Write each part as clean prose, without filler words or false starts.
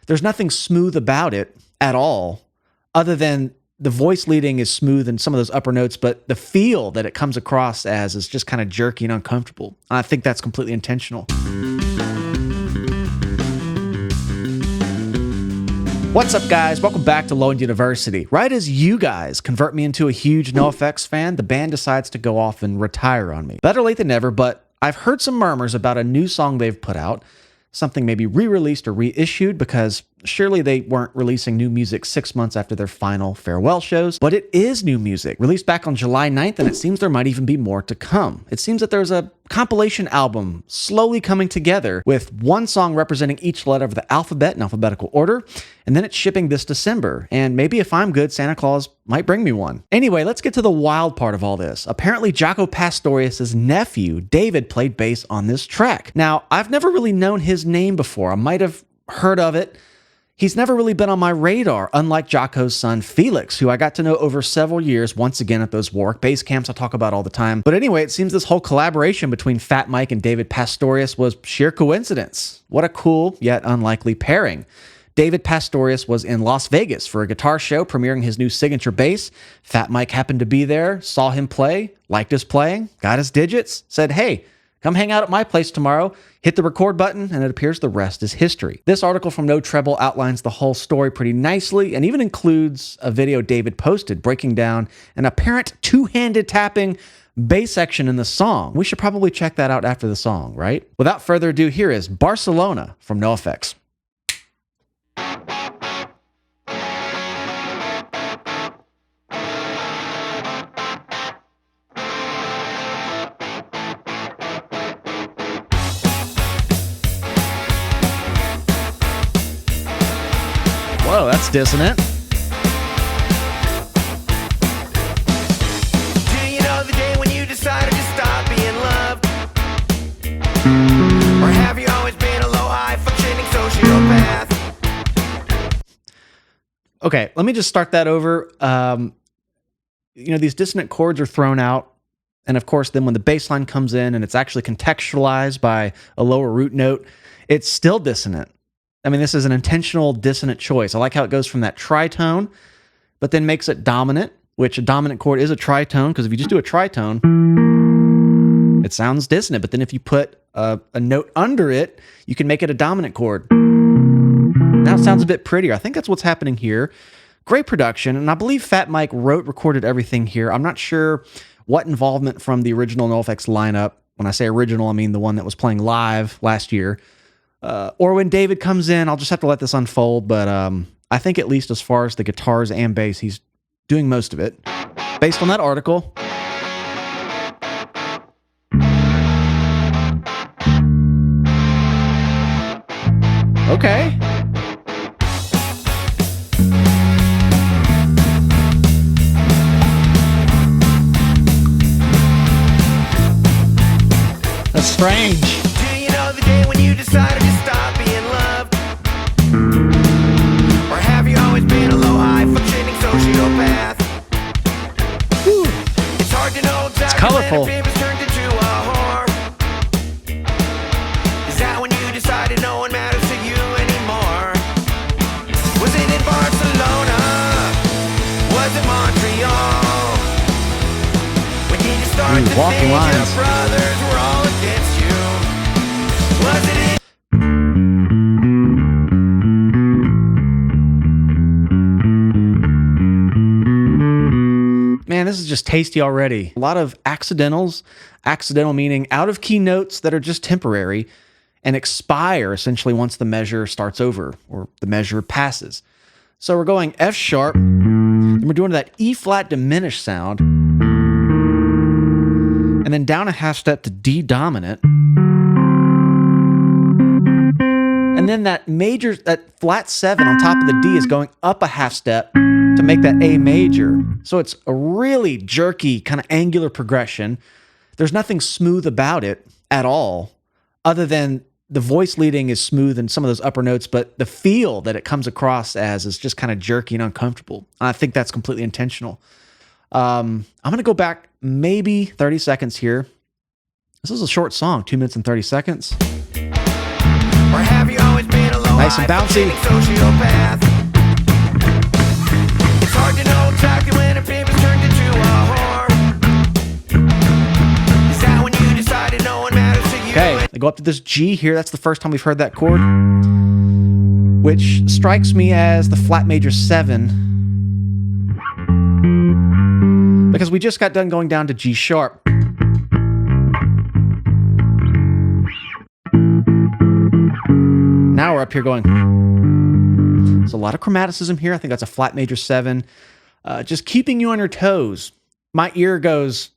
There's nothing smooth about it at all, other than the voice leading is smooth in some of those upper notes, but the feel that it comes across as is just kind of jerky and uncomfortable. I think that's completely intentional. What's up, guys? Welcome back to Low-End University. Right as you guys convert me into a huge NOFX fan, the band decides to go off and retire on me. Better late than never, but I've heard some murmurs about a new song they've put out, something maybe re-released or reissued, because surely they weren't releasing new music 6 months after their final farewell shows. But it is new music, released back on July 9th, and it seems there might even be more to come. It seems that there's a compilation album slowly coming together with one song representing each letter of the alphabet in alphabetical order, and then it's shipping this December. And maybe if I'm good, Santa Claus might bring me one. Anyway, let's get to the wild part of all this. Apparently, Jaco Pastorius' nephew, David, played bass on this track. Now, I've never really known his name before. I might have heard of it. He's never really been on my radar, unlike Jaco's son, Felix, who I got to know over several years, once again at those Warwick bass camps I talk about all the time. But anyway, it seems this whole collaboration between Fat Mike and David Pastorius was sheer coincidence. What a cool, yet unlikely pairing. David Pastorius was in Las Vegas for a guitar show premiering his new signature bass. Fat Mike happened to be there, saw him play, liked his playing, got his digits, said, "Hey, come hang out at my place tomorrow," hit the record button, and it appears the rest is history. This article from No Treble outlines the whole story pretty nicely and even includes a video David posted breaking down an apparent two-handed tapping bass section in the song. We should probably check that out after the song, right? Without further ado, here is Barcelona from NOFX. Whoa, that's dissonant. Do you know the day when you decided to stop being loved? Or have you always been a low-high functioning sociopath? Okay, let me just start that over. These dissonant chords are thrown out. And of course, then when the bass line comes in and it's actually contextualized by a lower root note, it's still dissonant. I mean, this is an intentional dissonant choice. I like how it goes from that tritone, but then makes it dominant, which a dominant chord is a tritone, because if you just do a tritone, it sounds dissonant. But then if you put a note under it, you can make it a dominant chord. Now it sounds a bit prettier. I think that's what's happening here. Great production, and I believe Fat Mike recorded everything here. I'm not sure what involvement from the original NOFX lineup. When I say original, I mean the one that was playing live last year. Or when David comes in, I'll just have to let this unfold, but I think at least as far as the guitars and bass, he's doing most of it. Based on that article. Okay. That's strange. Do you know the day when you decided to stop being loved? Or have you always been a low-high functioning sociopath? Whew. It's hard to know exactly It's colorful. when a baby's turned into a whore. Is that when you decided no one matters to you anymore? Was it in Barcelona? Was it Montreal? When did you start to walking think lines. your brothers were all against you? Was it in Man, this is just tasty already. A lot of accidentals. Accidental meaning out of key notes that are just temporary and expire essentially once the measure starts over or the measure passes. So we're going F sharp, then we're doing that E flat diminished sound, and then down a half step to D dominant. And then that flat 7 on top of the D is going up a half step to make that A major. So it's a really jerky, kind of angular progression. There's nothing smooth about it at all, other than the voice leading is smooth in some of those upper notes, but the feel that it comes across as is just kind of jerky and uncomfortable. I think that's completely intentional. I'm going to go back maybe 30 seconds here. This is a short song, 2 minutes and 30 seconds. or have you always been alone? Nice and bouncy. Sociopath. It's hard to know exactly when a pimp has turned into a whore. Is that when you decided no one matters to you? Okay, they go up to this G here. That's the first time we've heard that chord, which strikes me as the flat major 7, because we just got done going down to G sharp. Now we're up here going. There's a lot of chromaticism here. I think that's a flat major 7. Just keeping you on your toes. My ear goes,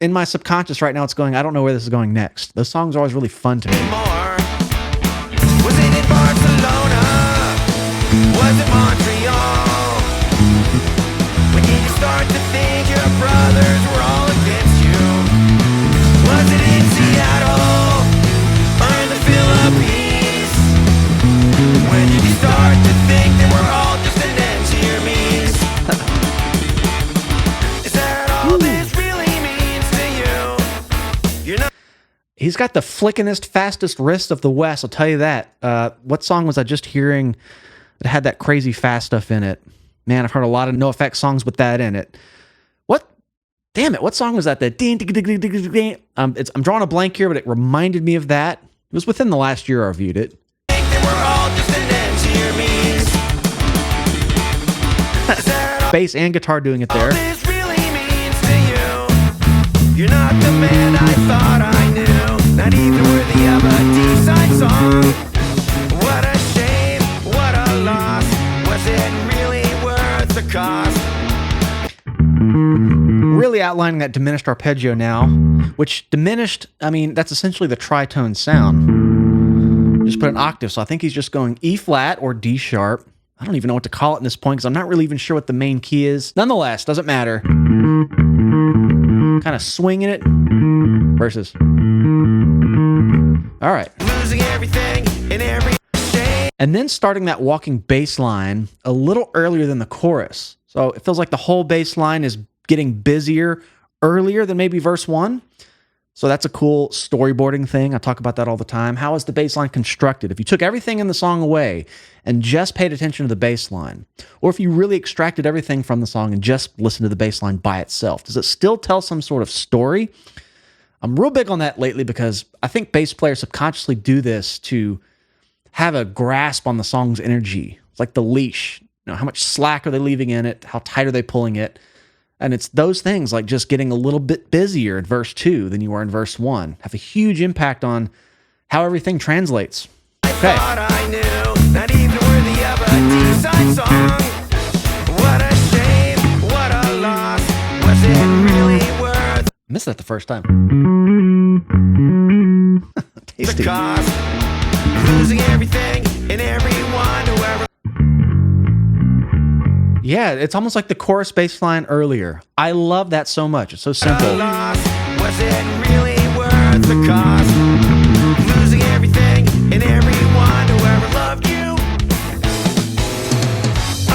in my subconscious right now, it's going, I don't know where this is going next. Those songs are always really fun to me. More. Was it in Barcelona? Was it Montreal? When did you start to think your brothers were all against you? Was it in Seattle or in the Philippines? When did you start to think they were all just an end to your means? Is that all this really means to you? You're not. He's got the flickinest, fastest wrist of the West, I'll tell you that. What song was I just hearing that had that crazy fast stuff in it? Man, I've heard a lot of NOFX songs with that in it. What? Damn it, what song was that? I'm drawing a blank here, but it reminded me of that. It was within the last year I reviewed it. Think they were all just an end to your means. Is that all Bass and guitar doing it there. this really means to you? You're not the man I thought I knew, not even worthy of a decent song. What a shame, what a loss. Was it really worth the cost? Really outlining that diminished arpeggio now, which diminished, I mean, that's essentially the tritone sound. Just put an octave, so I think he's just going E flat or D sharp. I don't even know what to call it in this point because I'm not really even sure what the main key is. Nonetheless, doesn't matter. Kind of swinging it versus. All right. Losing everything in every shame. And then starting that walking bass line a little earlier than the chorus. So it feels like the whole bass line is getting busier earlier than maybe verse 1. So that's a cool storyboarding thing. I talk about that all the time. How is the bass line constructed? If you took everything in the song away and just paid attention to the bass line, or if you really extracted everything from the song and just listened to the bass line by itself, does it still tell some sort of story? I'm real big on that lately because I think bass players subconsciously do this to have a grasp on the song's energy. It's like the leash. You know, how much slack are they leaving in it? How tight are they pulling it? And it's those things like just getting a little bit busier in verse 2 than you were in verse 1 have a huge impact on how everything translates. Okay. Thought I knew, not even worthy of a decent song. What a shame, what a loss. Was it really worth I missed that the first time. the Tasty. cost? Losing everything and everyone who ever Yeah, it's almost like the chorus bass line earlier. I love that so much. It's so simple. lost. Was it really worth the cost? Losing everything and everyone who ever loved you.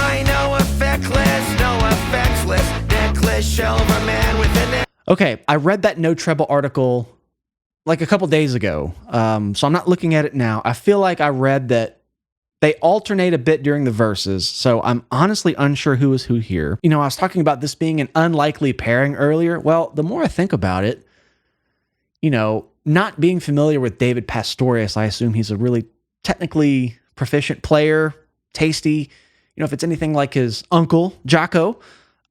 I know effectless, no effectless, necklace shell of a man with an. Okay, I read that No Treble article like a couple days ago, so I'm not looking at it now. I feel like I read that they alternate a bit during the verses, so I'm honestly unsure who is who here. You know, I was talking about this being an unlikely pairing earlier. Well, the more I think about it, you know, not being familiar with David Pastorius, I assume he's a really technically proficient player, tasty, you know, if it's anything like his uncle, Jaco.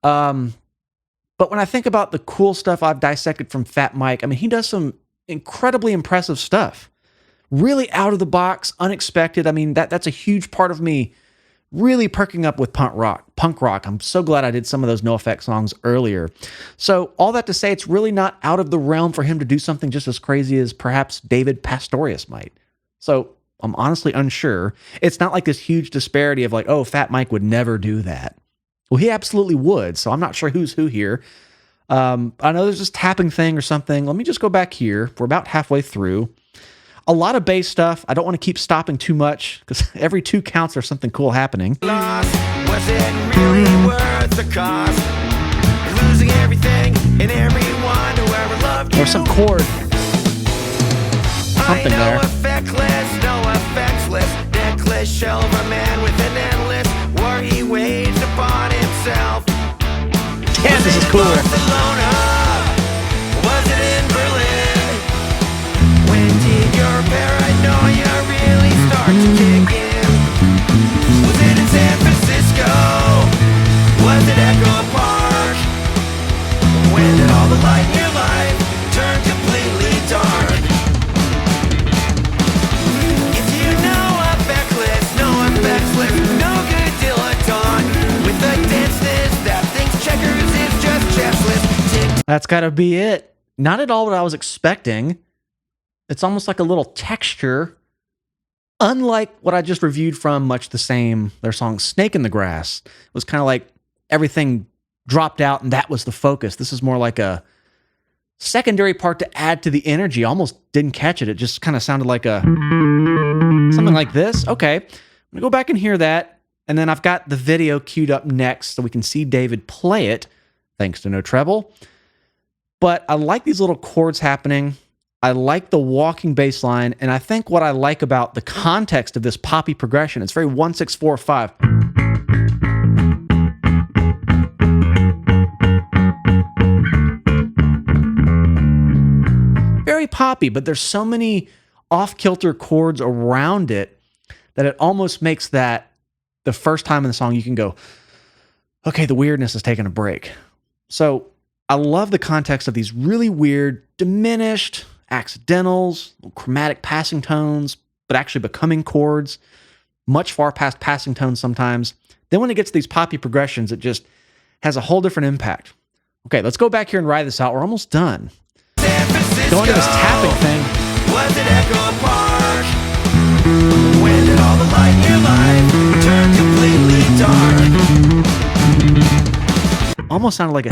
But when I think about the cool stuff I've dissected from Fat Mike, I mean, he does some incredibly impressive stuff. Really out of the box, unexpected. I mean, that's a huge part of me really perking up with punk rock. I'm so glad I did some of those NOFX songs earlier. So all that to say, it's really not out of the realm for him to do something just as crazy as perhaps David Pastorius might. So I'm honestly unsure. It's not like this huge disparity of like, oh, Fat Mike would never do that. Well, he absolutely would. So I'm not sure who's who here. I know there's this tapping thing or something. Let me just go back here. We're about halfway through. A lot of bass stuff. I don't want to keep stopping too much because every 2 counts there's something cool happening. Lost. Was it really worth the cost? Losing everything and everyone who ever loved you. Or some chord. Something I know there. effectless, no effectless, lifeless shell of a man with an endless war he waged upon himself. Damn, this is cooler. Barcelona? Was it in Berlin? When did your paranoia really start to kick in? Was it in San Francisco? Was it Echo Park? When did all the light in your life turn completely dark? If you know a backlist, no effects list, no good dilettante with the denseness that thinks checkers is just chess list. That's gotta be it. Not at all what I was expecting. It's almost like a little texture. Unlike what I just reviewed from Much the Same, their song Snake in the Grass. It was kind of like everything dropped out and that was the focus. This is more like a secondary part to add to the energy. I almost didn't catch it. It just kind of sounded like a something like this. Okay, I'm gonna go back and hear that. And then I've got the video queued up next so we can see David play it, thanks to no treble. But I like these little chords happening. I like the walking bass line, and I think what I like about the context of this poppy progression, it's very 1-6-4-5. Very poppy, but there's so many off-kilter chords around it that it almost makes that the first time in the song you can go, okay, the weirdness is taking a break. So I love the context of these really weird, diminished accidentals, chromatic passing tones, but actually becoming chords, much far past passing tones sometimes. Then when it gets to these poppy progressions, it just has a whole different impact. Okay, let's go back here and ride this out. We're almost done. Going to this tapping thing. Was it Echo Park? When did all the light in your life turn completely dark? Almost sounded like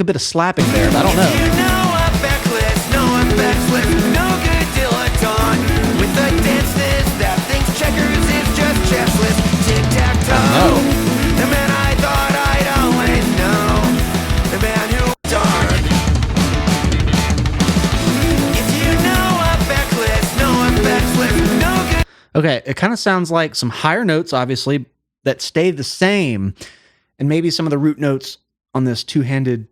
a bit of slapping there, but I don't know. You know a backlist, no effects list, no good dilettante with the denseness that thinks checkers is just chess list. Tic-tac-toe. The man I thought I'd always know. The man who was dark. If you know a backlist, no effects list, no good. Okay, it kind of sounds like some higher notes, obviously, that stay the same, and maybe some of the root notes on this two-handed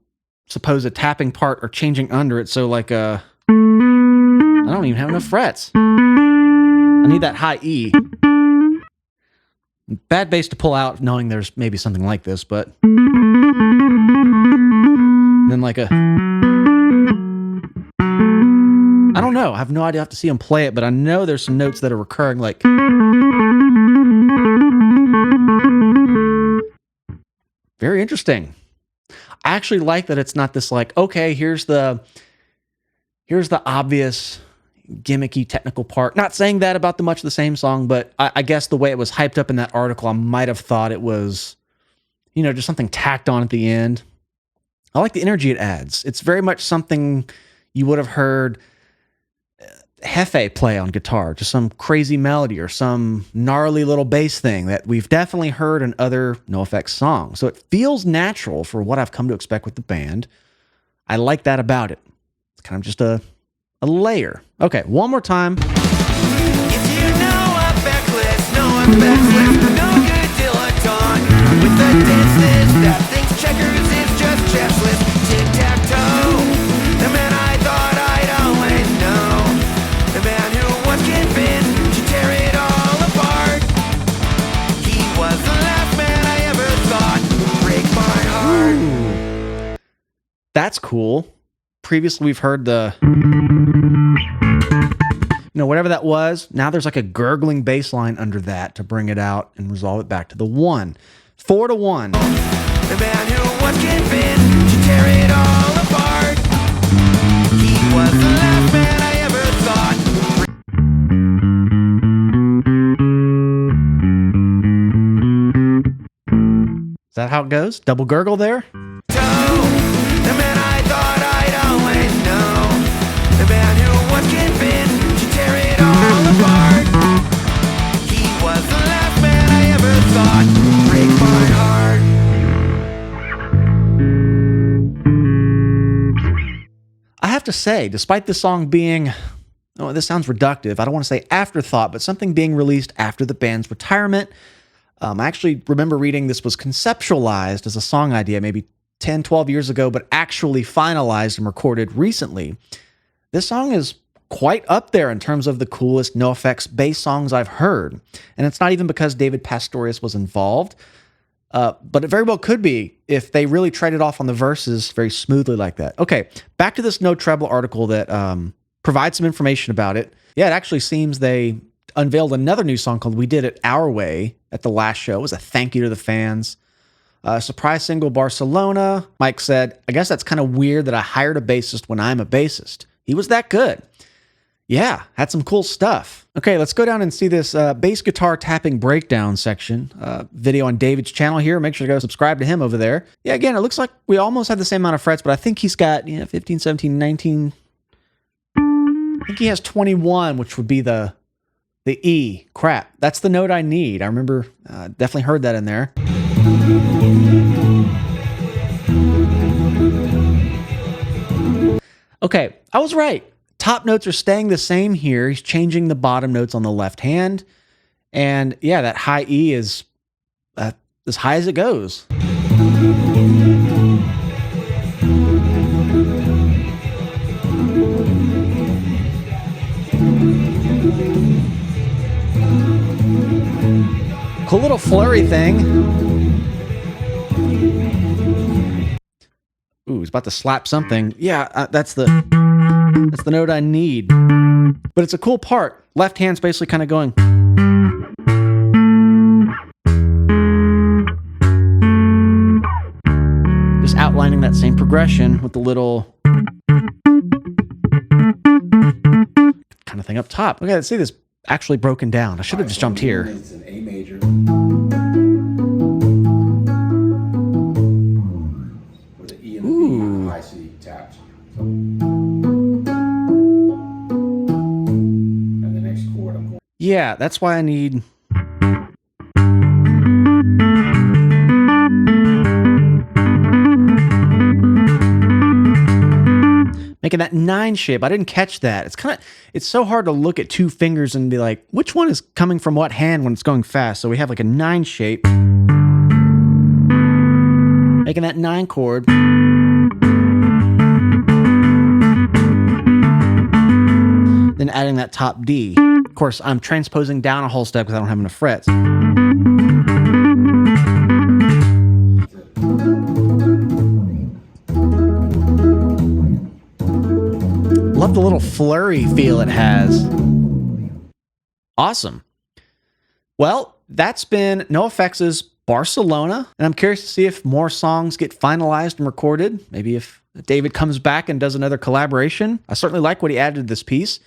supposed tapping part are changing under it. So like I don't even have enough frets. I need that high E. Bad bass to pull out knowing there's maybe something like this, but then like a, I don't know. I have no idea. I have to see him play it, but I know there's some notes that are recurring, like very interesting. I actually like that it's not this like, okay, here's the obvious gimmicky technical part. Not saying that about the Much the Same song, but I guess the way it was hyped up in that article, I might have thought it was, you know, just something tacked on at the end. I like the energy it adds. It's very much something you would have heard Hefe play on guitar, just some crazy melody or some gnarly little bass thing that we've definitely heard in other NOFX songs. So it feels natural for what I've come to expect with the band. I like that about it. It's kind of just a layer. Okay, one more time. If you know a backlist, no effects list, no good dilettante with the denseness that thinks checkers is just chess list. Tic-tac-toe. The man I thought I'd always know. The man who was convinced to tear it all apart. He was the last man I ever thought would break my heart. Ooh. That's cool. Previously, we've heard the, whatever that was. Now there's like a gurgling bass line under that to bring it out and resolve it back to the 1. 4-1. The man who was convinced to tear it all apart. He was the last man I ever thought. Is that how it goes? Double gurgle there? The man I thought I'd always know. The man who was convinced to tear it all apart. He was the last man I ever thought would break my heart. I have to say, despite the song being oh, this sounds reductive. I don't want to say afterthought, but something being released after the band's retirement. I actually remember reading this was conceptualized as a song idea maybe 10, 12 years ago, but actually finalized and recorded recently. This song is quite up there in terms of the coolest NOFX bass songs I've heard. And it's not even because David Pastorius was involved, but it very well could be if they really traded off on the verses very smoothly like that. Okay, back to this No Treble article that provides some information about it. Yeah, it actually seems they unveiled another new song called We Did It Our Way at the last show. It was a thank you to the fans. Surprise single, Barcelona. Mike said, I guess that's kind of weird that I hired a bassist when I'm a bassist. He was that good. Yeah, had some cool stuff. Okay, let's go down and see this bass guitar tapping breakdown section. Video on David's channel here. Make sure to go subscribe to him over there. Yeah, again, it looks like we almost have the same amount of frets, but I think he's got 15, 17, 19. I think he has 21, which would be the E. Crap, that's the note I need. I remember definitely heard that in there. Okay, I was right. Top notes are staying the same here. He's changing the bottom notes on the left hand. And yeah, that high E is as high as it goes. Cool little flurry thing. Ooh, he's about to slap something. Yeah, that's the note I need. But it's a cool part. Left hand's basically kind of going. Just outlining that same progression with the little kind of thing up top. Okay, let's see this actually broken down. I should have just jumped here. It's an A major. With an E and a B, high C tapped. So. And the next chord I'm going. Yeah, that's why I need. Making that 9 shape. I didn't catch that. It's so hard to look at 2 fingers and be like, which one is coming from what hand when it's going fast? So we have like a 9 shape. Making that 9 chord. Then adding that top D. Of course, I'm transposing down a whole step because I don't have enough frets. Love the little flurry feel it has. Awesome. Well, that's been NOFX's Barcelona, and I'm curious to see if more songs get finalized and recorded. Maybe if David comes back and does another collaboration. I certainly like what he added to this piece.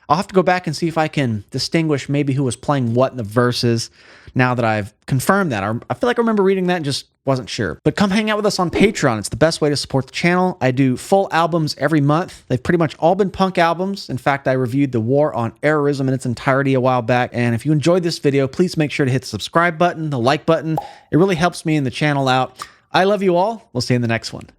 I'll have to go back and see if I can distinguish maybe who was playing what in the verses now that I've confirmed that. I feel like I remember reading that and just wasn't sure. But come hang out with us on Patreon. It's the best way to support the channel. I do full albums every month. They've pretty much all been punk albums. In fact, I reviewed The War on Errorism in its entirety a while back. And if you enjoyed this video, please make sure to hit the subscribe button, the like button. It really helps me and the channel out. I love you all. We'll see you in the next one.